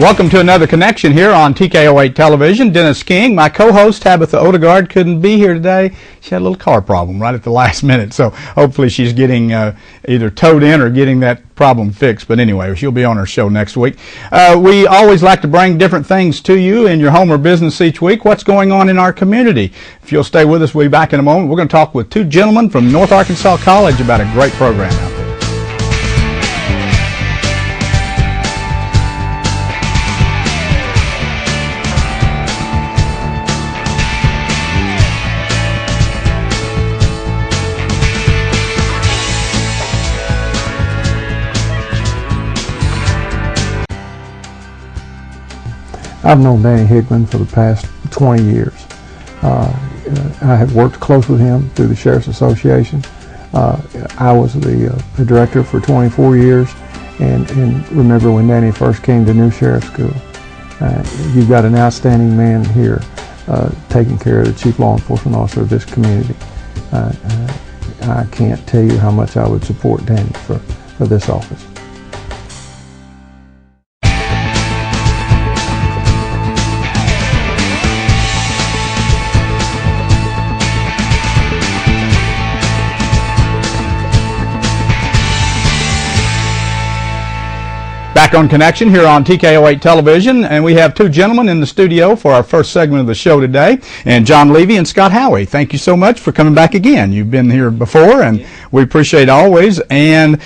Welcome to another connection here on TKO8 Television. Dennis King, my co-host Tabitha Odegaard, couldn't be here today. She had a little car problem right at the last minute, so hopefully she's getting either towed in or getting that problem fixed. But anyway, she'll be on our show next week. We always like to bring different things to you in your home or business each week. What's going on in our community? If you'll stay with us, we'll be back in a moment. We're going to talk with two gentlemen from North Arkansas College about a great program out there. I've known Danny Hickman for the past 20 years. I have worked close with him through the Sheriff's Association. I was the director for 24 years, and remember when Danny first came to New Sheriff School. You've got an outstanding man here taking care of the Chief Law Enforcement Officer of this community. I can't tell you how much I would support Danny for this office. Back on Connection here on TKO8 Television, and we have two gentlemen in the studio for our first segment of the show today, and John Levy and Scott Howie. Thank you so much for coming back again. You've been here before, and we appreciate it always. And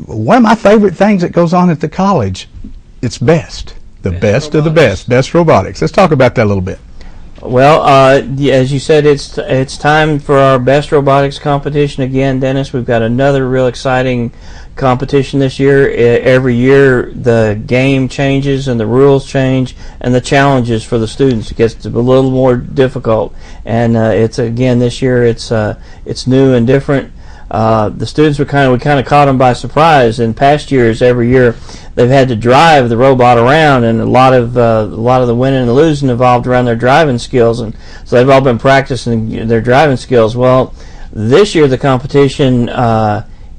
one of my favorite things that goes on at the college, it's BEST, the best of the best, BEST Robotics. Let's talk about that a little bit. Well, as you said, it's time for our BEST Robotics competition again, Dennis. We've got another real exciting competition this year. Every year the game changes and the rules change and the challenges for the students gets a little more difficult. And it's again this year it's new and different. The students we kind of caught them by surprise. In past years, every year they've had to drive the robot around, and a lot of the winning and the losing involved around their driving skills, and so they've all been practicing their driving skills. Well, this year the competition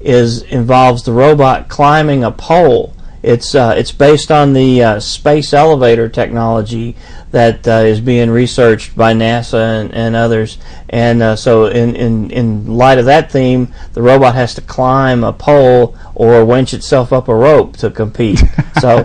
involves the robot climbing a pole. It's based on the space elevator technology that is being researched by NASA and others, and so in light of that theme, the robot has to climb a pole or winch itself up a rope to compete. So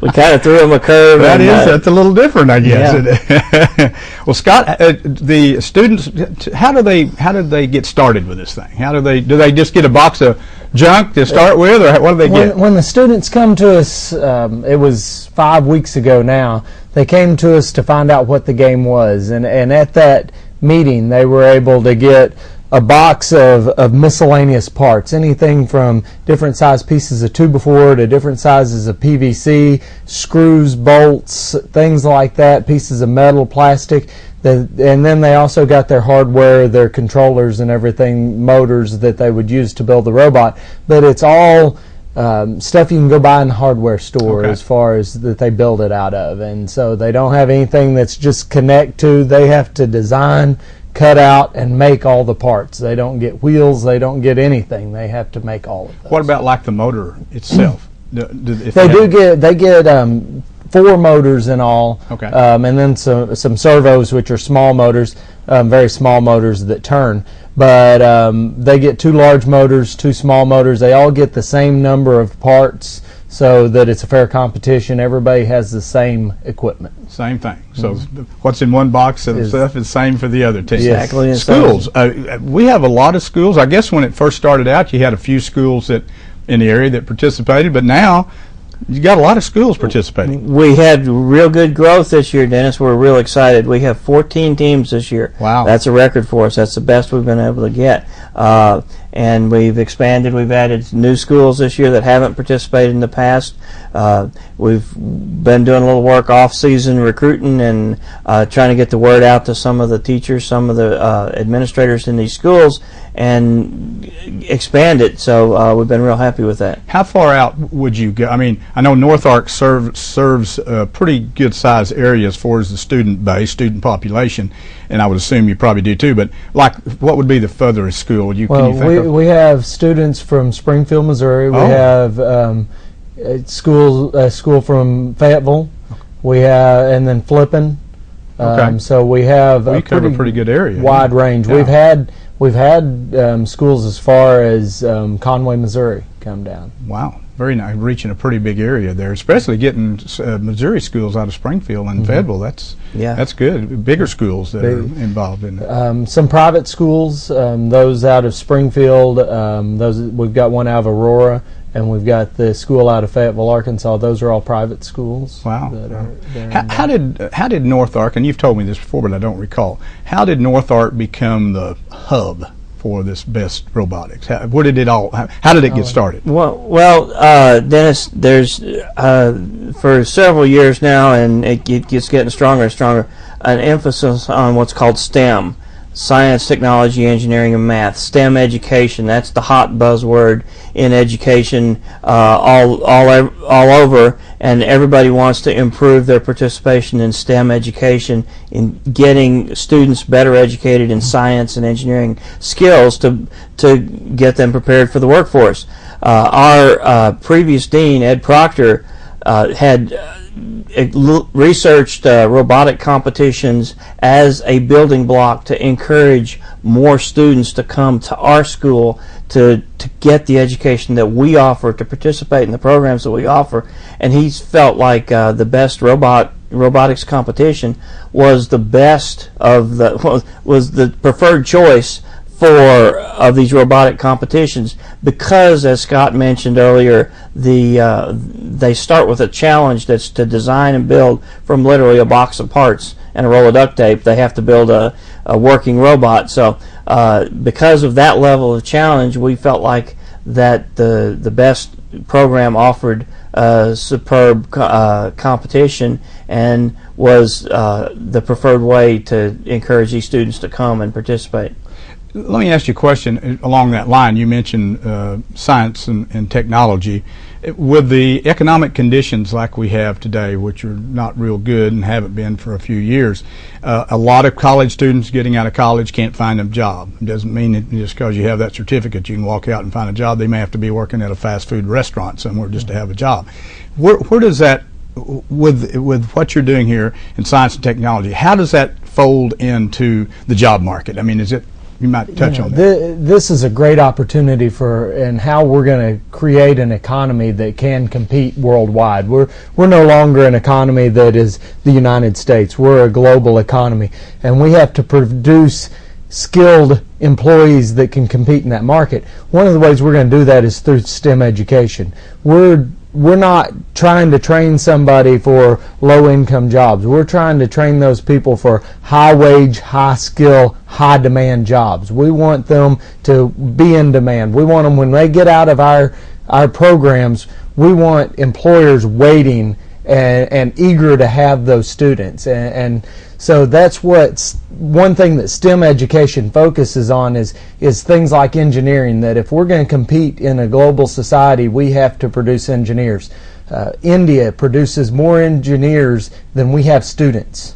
we kind of threw him a curve. That's a little different, I guess. Yeah. Well, Scott, the students, how do they get started with this thing? Do they just get a box of junk to start with, or what do they get? When the students come to us, it was 5 weeks ago now, they came to us to find out what the game was, and at that meeting they were able to get a box of miscellaneous parts, anything from different size pieces of 2x4 to different sizes of PVC, screws, bolts, things like that, pieces of metal, plastic. And then they also got their hardware, their controllers and everything, motors that they would use to build the robot. But it's all stuff you can go buy in the hardware store, as far as that they build it out of. And so they don't have anything that's just connect to. They have to design, cut out, and make all the parts. They don't get wheels. They don't get anything. They have to make all of those. What about like the motor itself? They get 4 motors in all, and then some servos, which are small motors, very small motors that turn. But they get 2 large motors, 2 small motors. They all get the same number of parts, so that it's a fair competition. Everybody has the same equipment. Same thing. So what's in one box of stuff is the same for the other team. Exactly. Schools. We have a lot of schools. I guess when it first started out, you had a few schools in the area that participated, but now you got a lot of schools participating. We had real good growth this year, Dennis. We're real excited. We have 14 teams this year. Wow. That's a record for us. That's the best we've been able to get. And we've expanded. We've added new schools this year that haven't participated in the past. We've been doing a little work off-season recruiting and trying to get the word out to some of the teachers, some of the administrators in these schools, and expand it. So we've been real happy with that. How far out would you go? I mean, I know North Ark serves a pretty good size area as far as the student base, student population, and I would assume you probably do too. But like, what would be the furthest school? Can you think of? We have students from Springfield, Missouri. We have a school from Fayetteville. We have, and then flipping. Okay. So we have We cover a pretty good area. wide range. Yeah. We've had schools as far as Conway, Missouri, come down. Wow, very nice. Reaching a pretty big area there, especially getting Missouri schools out of Springfield and Fayetteville. That's good. Bigger schools that are involved in it. Some private schools, those out of Springfield. Those we've got one out of Aurora, and we've got the school out of Fayetteville, Arkansas. Those are all private schools. Wow. That are How did North Ark, and you've told me this before, but I don't recall, how did North Ark become the hub for this best robotics? How did it get started? Well, Dennis, there's for several years now, and it gets getting stronger and stronger, an emphasis on what's called STEM. Science, technology, engineering, and math. STEM education, that's the hot buzzword in education all over, and everybody wants to improve their participation in STEM education, in getting students better educated in science and engineering skills to get them prepared for the workforce. Our previous dean, Ed Proctor, had researched robotic competitions as a building block to encourage more students to come to our school to get the education that we offer, to participate in the programs that we offer. And he's felt like the best robotics competition was the best of was the preferred choice of these robotic competitions, because, as Scott mentioned earlier, they start with a challenge that's to design and build from literally a box of parts and a roll of duct tape. They have to build a working robot. So because of that level of challenge, we felt like that the best program offered superb competition and was the preferred way to encourage these students to come and participate. Let me ask you a question along that line. You mentioned science and technology. With the economic conditions like we have today, which are not real good and haven't been for a few years, a lot of college students getting out of college can't find a job. It doesn't mean that just because you have that certificate you can walk out and find a job. They may have to be working at a fast food restaurant somewhere just to have a job. Where does that, with what you're doing here in science and technology, how does that fold into the job market? I mean, you might touch on that. This is a great opportunity and how we're going to create an economy that can compete worldwide. We're no longer an economy that is the United States. We're a global economy, and we have to produce skilled employees that can compete in that market. One of the ways we're going to do that is through STEM education. We're not trying to train somebody for low-income jobs. We're trying to train those people for high-wage, high-skill, high-demand jobs. We want them to be in demand. We want them, when they get out of our programs, we want employers waiting and eager to have those students. And so that's one thing that STEM education focuses on is things like engineering, that if we're going to compete in a global society, we have to produce engineers. India produces more engineers than we have students.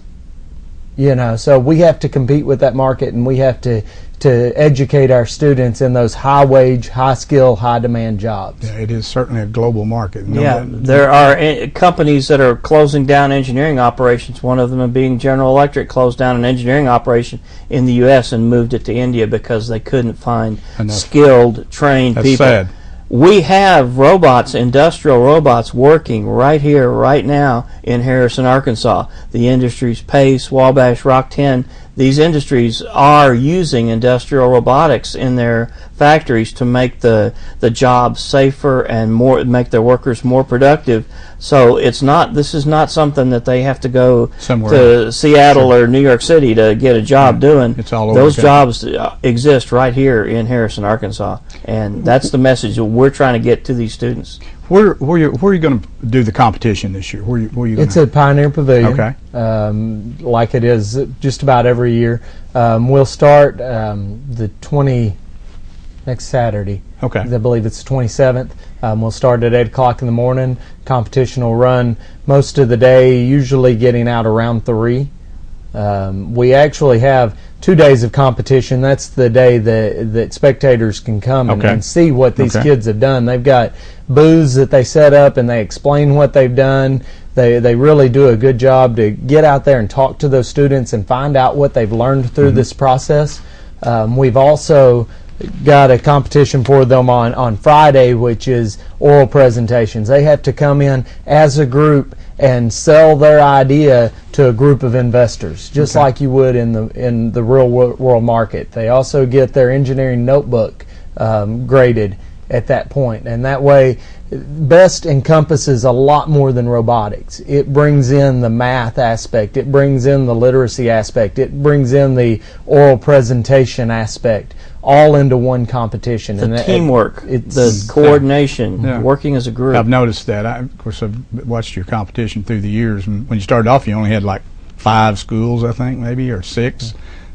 So we have to compete with that market, and we have to educate our students in those high-wage, high-skill, high-demand jobs. Yeah, it is certainly a global market. There are companies that are closing down engineering operations. One of them being General Electric closed down an engineering operation in the U.S. and moved it to India because they couldn't find skilled, trained people. That's sad. We have robots, industrial robots, working right here, right now in Harrison, Arkansas. The industries, Pace, Wabash, Rock 10, these industries are using industrial robotics in their factories to make the jobs safer and make their workers more productive. So this is not something that they have to go to Seattle or New York City to get a job doing. It's all over. Those jobs exist right here in Harrison, Arkansas, and that's the message that we're trying to get to these students. Where are you going to do the competition this year? Where are you It's at Pioneer Pavilion. Okay. Like it is just about every year. We'll start next Saturday. Okay. I believe it's the 27th. We'll start at 8 o'clock in the morning. Competition will run most of the day, usually getting out around 3. We actually have 2 days of competition. That's the day that spectators can come and see what these kids have done. They've got booths that they set up, and they explain what they've done. They really do a good job to get out there and talk to those students and find out what they've learned through this process. We've also got a competition for them on Friday, which is oral presentations. They have to come in as a group and sell their idea to a group of investors, just like you would in the real world market. They also get their engineering notebook graded at that point, and that way BEST encompasses a lot more than robotics. It brings in the math aspect, it brings in the literacy aspect, it brings in the oral presentation aspect, all into one competition. The teamwork, the coordination, working as a group. I've noticed that. Of course, I've watched your competition through the years, and when you started off, you only had like 5 schools, I think, maybe, or 6,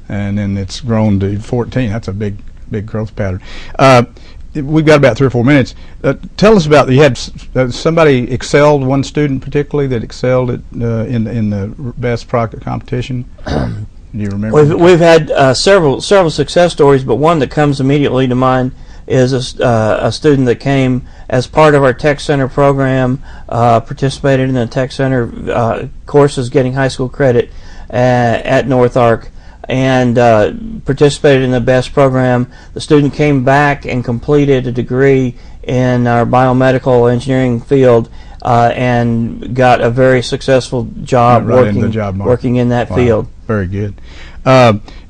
and then it's grown to 14. That's a big growth pattern. We've got about 3 or 4 minutes. Tell us about, you had somebody excelled, one student particularly that excelled in the best product competition. Do you remember? We've had several success stories, but one that comes immediately to mind is a student that came as part of our Tech Center program, participated in the Tech Center courses, getting high school credit at North Ark, and participated in the BEST program. The student came back and completed a degree in our biomedical engineering field and got a very successial job working in that field. Very good.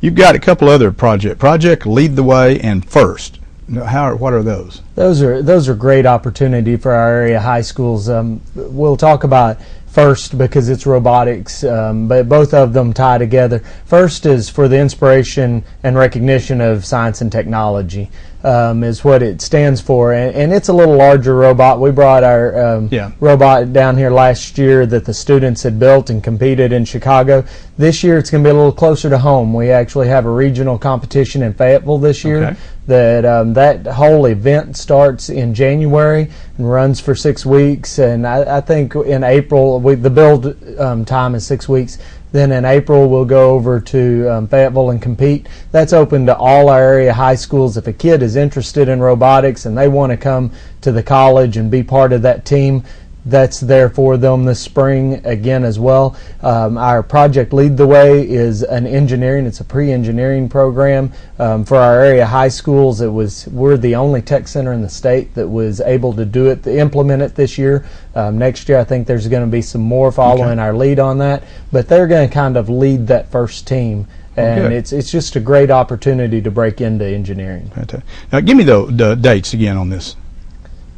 You've got a couple other projects. Project Lead the Way and First. What are those? Those are great opportunity for our area high schools. We'll talk about First because it's robotics, but both of them tie together. First is for the inspiration and recognition of science and technology, is what it stands for, and it's a little larger robot. We brought our robot down here last year that the students had built and competed in Chicago. This year it's going to be a little closer to home. We actually have a regional competition in Fayetteville this year. Okay. That whole event starts in January and runs for 6 weeks, and I think in April the build time is 6 weeks. Then in April we'll go over to Fayetteville and compete. That's open to all our area high schools. If a kid is interested in robotics and they want to come to the college and be part of that team, that's there for them this spring again as well. Our Project Lead the Way is an engineering, it's a pre-engineering program for our area high schools. We're the only tech center in the state that was able to do it, to implement it this year. Next year I think there's going to be some more following our lead on that, but they're going to kind of lead that first team. And it's just a great opportunity to break into engineering. Fantastic. Now give me the dates again on this.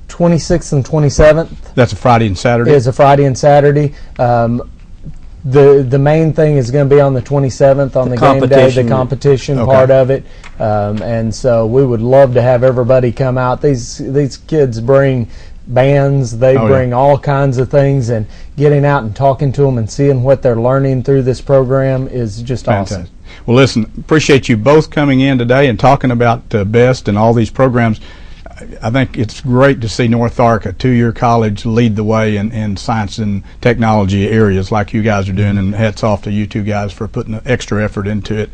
26th and 27th. That's a Friday and Saturday? It is a Friday and Saturday. The main thing is going to be on the 27th on the game day, the competition part of it. And so we would love to have everybody come out. These kids bring bands, they bring all kinds of things, and getting out and talking to them and seeing what they're learning through this program is just awesome. Well, listen, appreciate you both coming in today and talking about BEST and all these programs. I think it's great to see North Ark, a 2-year college, lead the way in science and technology areas like you guys are doing, and hats off to you two guys for putting the extra effort into it.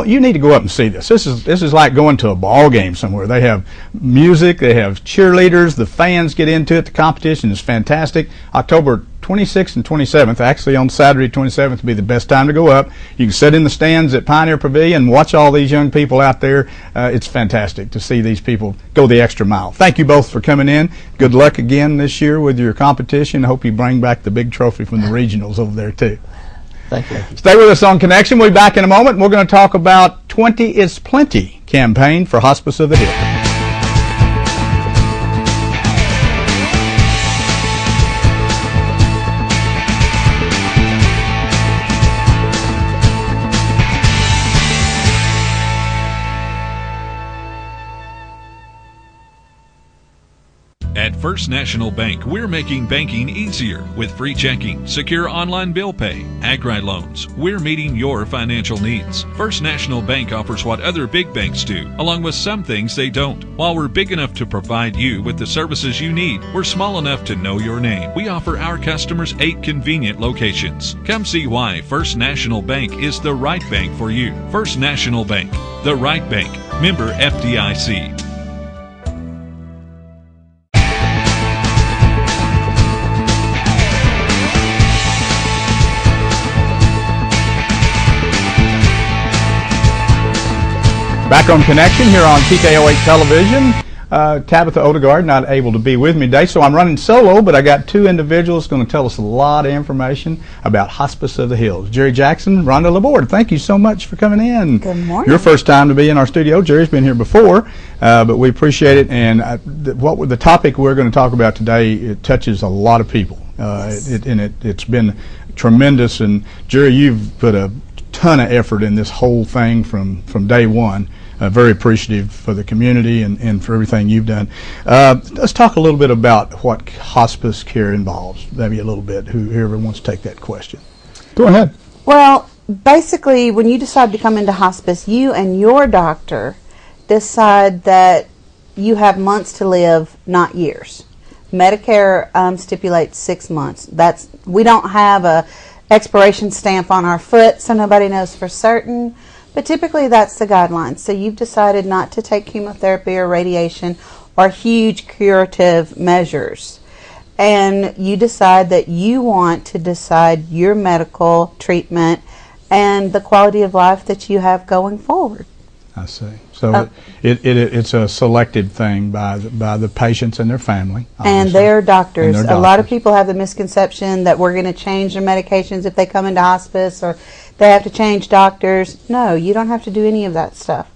You need to go up and see this. This is like going to a ball game somewhere. They have music, they have cheerleaders, the fans get into it, the competition is fantastic. October 26th and 27th, actually on Saturday 27th would be the best time to go up. You can sit in the stands at Pioneer Pavilion, watch all these young people out there. It's fantastic to see these people go the extra mile. Thank you both for coming in. Good luck again this year with your competition. I hope you bring back the big trophy from the regionals over there too. Thank you. Stay with us on Connection. We'll be back in a moment. We're going to talk about 20 is Plenty campaign for Hospice of the Hill. At First National Bank, we're making banking easier with free checking, secure online bill pay, Agri loans. We're meeting your financial needs. First National Bank offers what other big banks do, along with some things they don't. While we're big enough to provide you with the services you need, we're small enough to know your name. We offer our customers 8 convenient locations. Come see why First National Bank is the right bank for you. First National Bank, the right bank. Member FDIC. Back on Connection here on TKO8 Television. Tabitha Odegaard not able to be with me today, so I'm running solo, but I got two individuals going to tell us a lot of information about Hospice of the Hills. Jerry Jackson, Rhonda Laborde, thank you so much for coming in. Good morning. Your first time to be in our studio. Jerry's been here before, but we appreciate it. And the topic we're going to talk about today, it touches a lot of people. It's been tremendous. And Jerry, you've put a ton of effort in this whole thing from day one. Very appreciative for the community and for everything you've done. Let's talk a little bit about what hospice care involves, maybe a little bit, whoever wants to take that question. Go ahead. Well, basically, when you decide to come into hospice, you and your doctor decide that you have months to live, not years. Medicare stipulates 6 months. We don't have a expiration stamp on our foot, so nobody knows for certain. But typically that's the guidelines. So you've decided not to take chemotherapy or radiation or huge curative measures. And you decide that you want to decide your medical treatment and the quality of life that you have going forward. I see. So it's a selected thing by the patients and their family. And obviously. their doctors. And their A lot of doctors. people have the misconception that we're going to change their medications if they come into hospice or they have to change doctors. No, you don't have to do any of that stuff.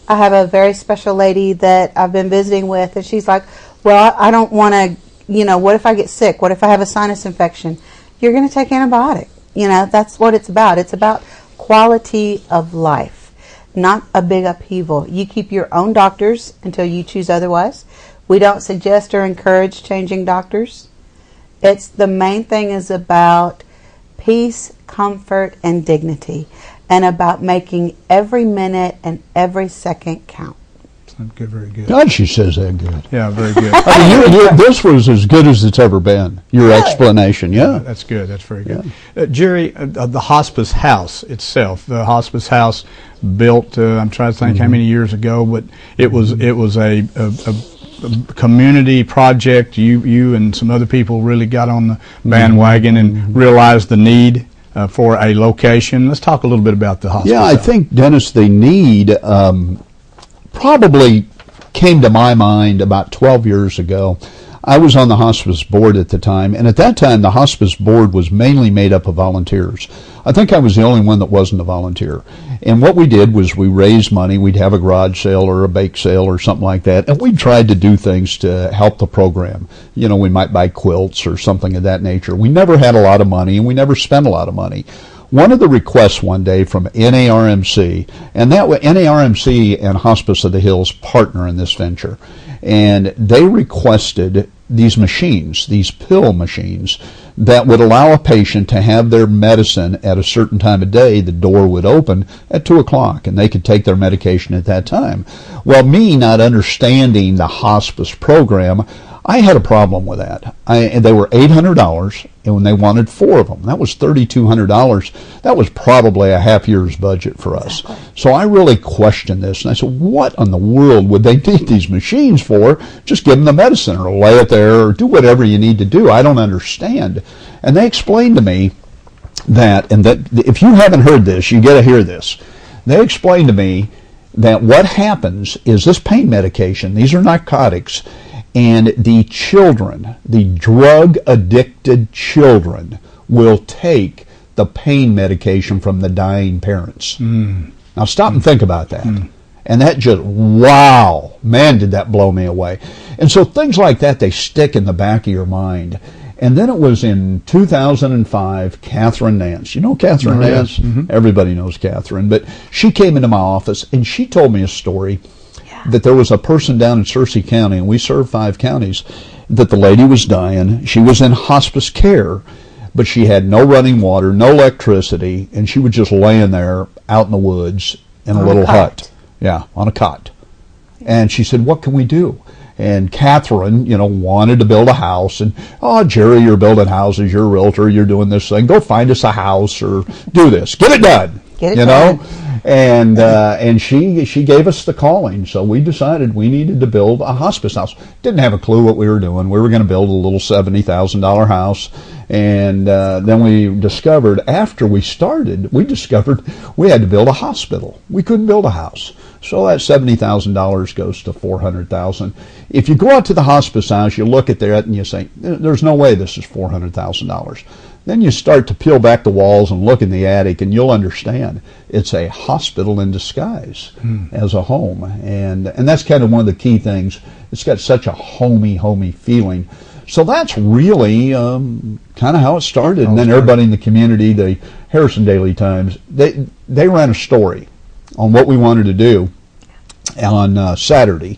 I have a very special lady that I've been visiting with, and she's like, well, I don't want to, what if I get sick? What if I have a sinus infection? You're going to take antibiotic. That's what it's about. It's about quality of life, not a big upheaval. You keep your own doctors until you choose otherwise. We don't suggest or encourage changing doctors. The main thing is about peace, comfort, and dignity, and about making every minute and every second count. Good, very good. God, she says that good. Yeah, very good. I mean, this was as good as it's ever been. Your explanation, yeah. That's good. That's very good. Jerry, the hospice house itself, the hospice house built, I'm trying to think how many years ago, but it was a community project. You and some other people really got on the bandwagon and realized the need for a location. Let's talk a little bit about the hospice. Yeah, I think, Dennis, the need probably came to my mind about 12 years ago. I was on the hospice board at the time, and at that time the hospice board was mainly made up of volunteers. I think I was the only one that wasn't a volunteer. And what we did was we raised money. We'd have a garage sale or a bake sale or something like that, and we tried to do things to help the program. We might buy quilts or something of that nature. We never had a lot of money, and we never spent a lot of money. One of the requests one day from NARMC, and NARMC and Hospice of the Hills partner in this venture, and they requested these machines, these pill machines, that would allow a patient to have their medicine at a certain time of day. The door would open at 2 o'clock, and they could take their medication at that time. Well, me not understanding the hospice program, I had a problem with that. And they were $800, and when they wanted 4 of them, that was $3,200. That was probably a half year's budget for us. Exactly. So I really questioned this, and I said, what in the world would they need these machines for? Just give them the medicine or lay it there or do whatever you need to do. I don't understand. And they explained to me that if you haven't heard this, you got to hear this. They explained to me that what happens is this pain medication, these are narcotics, and the children, the drug-addicted children, will take the pain medication from the dying parents. Now stop and think about that. And that just, wow, man, did that blow me away. And so things like that, they stick in the back of your mind. And then it was in 2005, Catherine Nance. You know Catherine Nance? Everybody knows Catherine. But she came into my office, and she told me a story that there was a person down in Searcy County, and we serve 5 counties, that the lady was dying. She was in hospice care, but she had no running water, no electricity, and she was just laying there out in the woods in a little hut. Yeah, on a cot. And she said, what can we do? And Catherine, wanted to build a house. And, Jerry, you're building houses. You're a realtor. You're doing this thing. Go find us a house or do this. Get it done. Get it done. And she gave us the calling, so we decided we needed to build a hospice house. Didn't have a clue what we were doing. We were going to build a little $70,000 house, and then we discovered, after we started, we had to build a hospital. We couldn't build a house. So that $70,000 goes to $400,000. If you go out to the hospice house, you look at that and you say, there's no way this is $400,000. Then you start to peel back the walls and look in the attic, and you'll understand it's a hospital in disguise as a home. And that's kind of one of the key things. It's got such a homey feeling. So that's really kind of how it started. And then everybody in the community, the Harrison Daily Times, they ran a story on what we wanted to do on Saturday.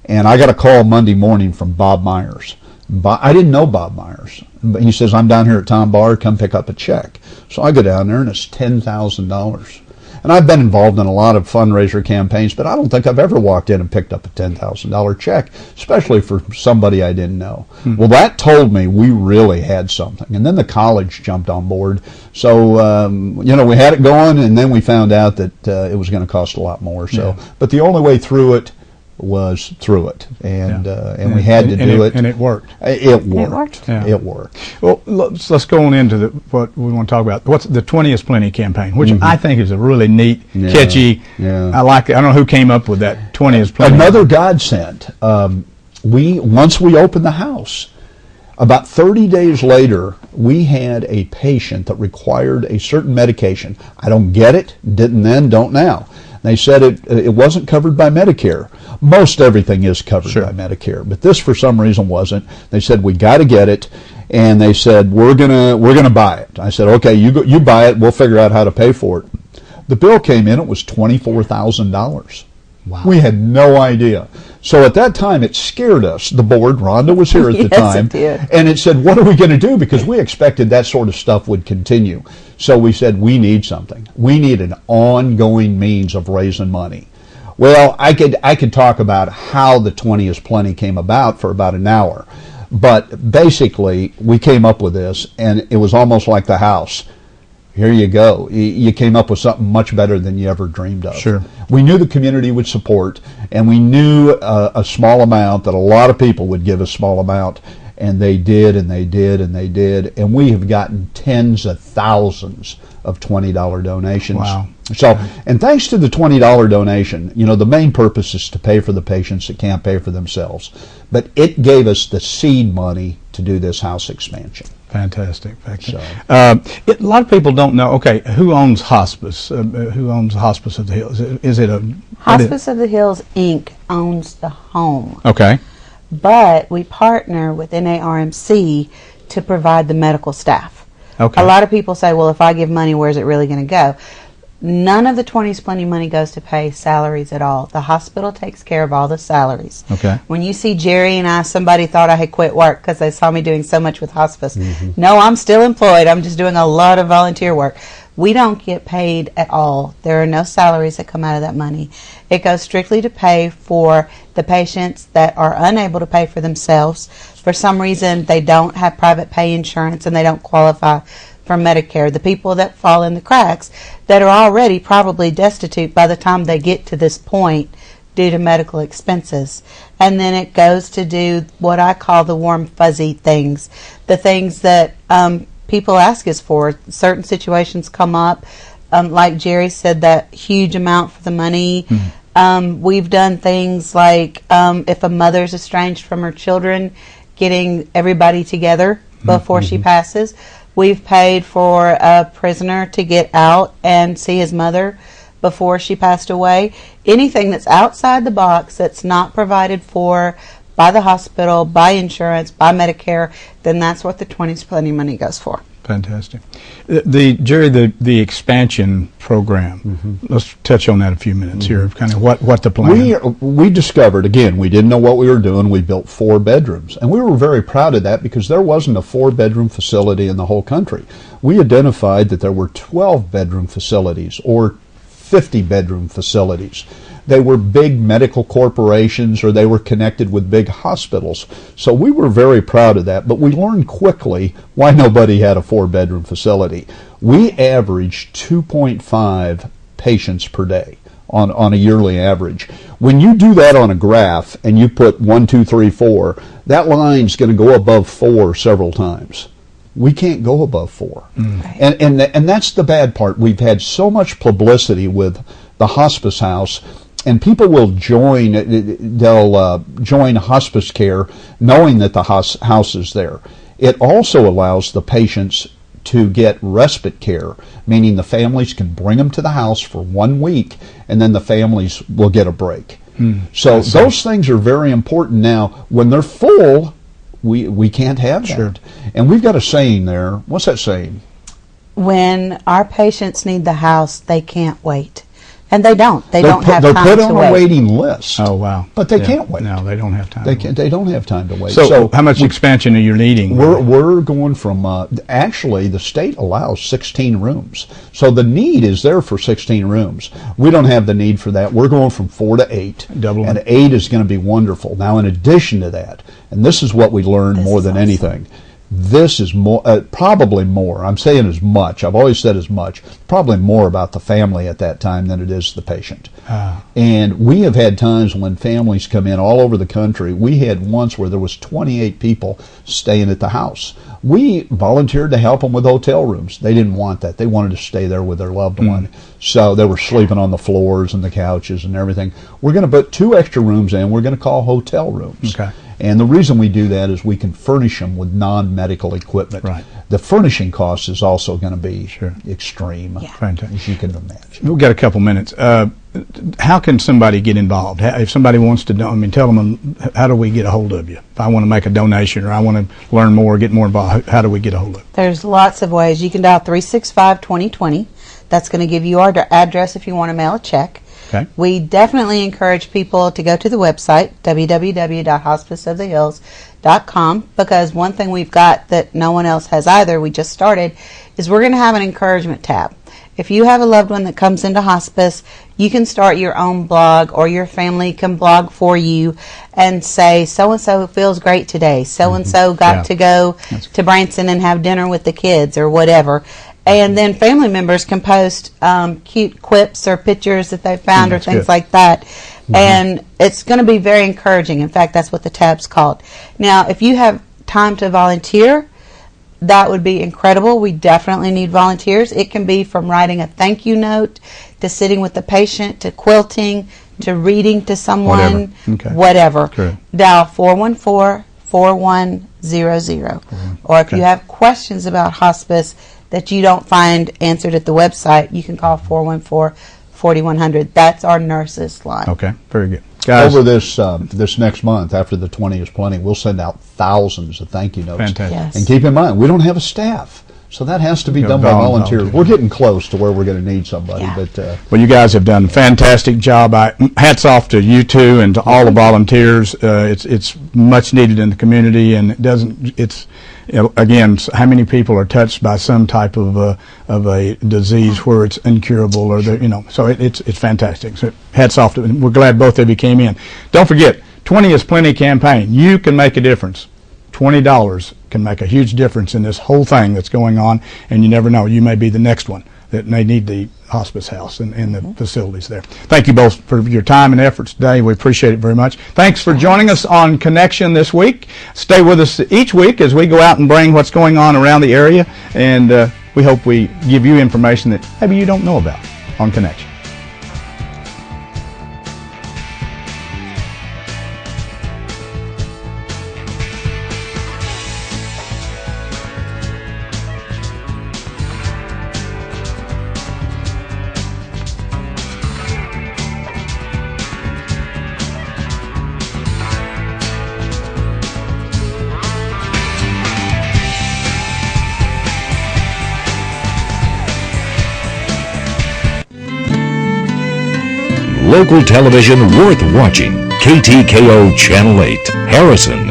And I got a call Monday morning from Bob Myers. I didn't know Bob Myers. But he says, I'm down here at Tom Bar, come pick up a check. So I go down there, and it's $10,000. And I've been involved in a lot of fundraiser campaigns, but I don't think I've ever walked in and picked up a $10,000 check, especially for somebody I didn't know. Well, that told me we really had something. And then the college jumped on board. So, we had it going, and then we found out that it was going to cost a lot more. So, but the only way through it was through it, and we had to do it, and it worked. It worked. Yeah. It worked. Well, let's go on into what we want to talk about. What's the 20 is Plenty campaign, which I think is a really neat, catchy. Yeah. I like it. I don't know who came up with that. 20 is Plenty. Another godsend. Once we opened the house, about 30 days later, we had a patient that required a certain medication. I don't get it. Didn't then. Don't now. They said it wasn't covered by Medicare. Most everything is covered by Medicare, but this for some reason wasn't. They said we got to get it, and they said we're gonna buy it. I said okay, you buy it. We'll figure out how to pay for it. The bill came in. It was $24,000. Wow. We had no idea. So at that time, it scared us. The board, Rhonda was here at the time, it did. and it said, what are we going to do? Because we expected that sort of stuff would continue. So we said, we need something. We need an ongoing means of raising money. Well, I could talk about how the 20 is Plenty came about for about an hour. But basically, we came up with this, and it was almost like the house. Here you go. You came up with something much better than you ever dreamed of. Sure. We knew the community would support, and we knew a small amount, that a lot of people would give a small amount, and they did, and they did, and they did. And we have gotten tens of thousands of $20 donations. Wow. So, and thanks to the $20 donation, the main purpose is to pay for the patients that can't pay for themselves. But it gave us the seed money to do this house expansion. Fantastic. So. A lot of people don't know. Okay, who owns hospice? Who owns Hospice of the Hills? Is it a Hospice of the Hills Inc. owns the home, Okay. but we partner with NARMC to provide the medical staff. Okay. A lot of people say, well, if I give money, where's it really going to go? None of the 20 is Plenty money goes to pay salaries at all. The hospital takes care of all the salaries. Okay. When you see Jerry and I, somebody thought I had quit work because they saw me doing so much with hospice. No, I'm still employed. I'm just doing a lot of volunteer work. We don't get paid at all. There are no salaries that come out of that money. It goes strictly to pay for the patients that are unable to pay for themselves. For some reason, they don't have private pay insurance and they don't qualify for Medicare. The people that fall in the cracks that are already probably destitute by the time they get to this point due to medical expenses. And then it goes to do what I call the warm fuzzy things, the things that people ask us for. Certain situations come up, like Jerry said, that huge amount for the money. We've done things like if a mother's estranged from her children, getting everybody together before she passes. We've paid for a prisoner to get out and see his mother before she passed away. Anything that's outside the box that's not provided for by the hospital, by insurance, by Medicare, then that's what the 20 is Plenty money goes for. Fantastic. Jerry, the expansion program. Let's touch on that a few minutes here. Kind of what the plan. We discovered, again, we didn't know what we were doing. We built 4 bedrooms, and we were very proud of that because there wasn't a 4-bedroom facility in the whole country. We identified that there were 12-bedroom facilities or 50-bedroom facilities. They were big medical corporations or they were connected with big hospitals. So we were very proud of that, but we learned quickly why nobody had a 4-bedroom facility. We averaged 2.5 patients per day on a yearly average. When you do that on a graph and you put 1, 2, 3, 4, that line's going to go above 4 several times. We can't go above 4. And that's the bad part. We've had so much publicity with the hospice house and people will join. They'll join hospice care, knowing that the house is there. It also allows the patients to get respite care, meaning the families can bring them to the house for 1 week, and then the families will get a break. So those things are very important. Now, when they're full, we can't have that. And we've got a saying there. What's that saying? When our patients need the house, they can't wait. And they don't. They don't have They're time put to on wait. a waiting list. Oh, wow. But they can't wait. No, they don't have time. They don't have time to wait. So how much expansion are you needing? We're going from, actually, the state allows 16 rooms. So the need is there for 16 rooms. We don't have the need for that. We're going from 4 to 8. Doubling. And 8 is going to be wonderful. Now, in addition to that, and this is what we learned more than anything, this is more, probably more. I'm saying as much. I've always said as much. Probably more about the family at that time than it is the patient. And we have had times when families come in all over the country. We had once where there was 28 people staying at the house. We volunteered to help them with hotel rooms. They didn't want that. They wanted to stay there with their loved one. So they were sleeping on the floors and the couches and everything. We're going to put 2 extra rooms in. We're going to call hotel rooms. Okay. And the reason we do that is we can furnish them with non-medical equipment. Right. The furnishing cost is also going to be extreme, Fantastic. as you can imagine. We've got a couple minutes. How can somebody get involved? If somebody wants to, tell them, how do we get a hold of you? If I want to make a donation or I want to learn more, get more involved, how do we get a hold of you? There's lots of ways. You can dial 365-2020. That's going to give you our address if you want to mail a check. Okay. We definitely encourage people to go to the website, www.hospiceofthehills.com, because one thing we've got that no one else has either, we just started, is we're going to have an encouragement tab. If you have a loved one that comes into hospice, you can start your own blog, or your family can blog for you and say, so-and-so feels great today. So-and-so got to go to Branson and have dinner with the kids or whatever. And then family members can post cute quips or pictures that they found or things like that. And it's going to be very encouraging. In fact, that's what the tab's called. Now, if you have time to volunteer, that would be incredible. We definitely need volunteers. It can be from writing a thank you note to sitting with the patient to quilting to reading to someone, whatever. Dial 414-4100. Or if you have questions about hospice that you don't find answered at the website, you can call 414-4100. That's our nurses line. Okay, very good. Guys, over this next month, after the 20 is plenty, we'll send out thousands of thank you notes. Fantastic. Yes. And keep in mind, we don't have a staff, so that has to be done by volunteers. We're getting close to where we're going to need somebody. But well, you guys have done a fantastic job. Hats off to you two and to all the volunteers. It's much needed in the community, and again, how many people are touched by some type of a disease where it's incurable, or so it's fantastic. So hats off to them. We're glad both of you came in. Don't forget, 20 is Plenty campaign. You can make a difference. $20 can make a huge difference in this whole thing that's going on, and you never know. You may be the next one that may need the hospice house and the facilities there. Thank you both for your time and efforts today. We appreciate it very much. Thanks for joining us on Connection this week. Stay with us each week as we go out and bring what's going on around the area, and we hope we give you information that maybe you don't know about on Connection. Local television worth watching. KTKO Channel 8, Harrison.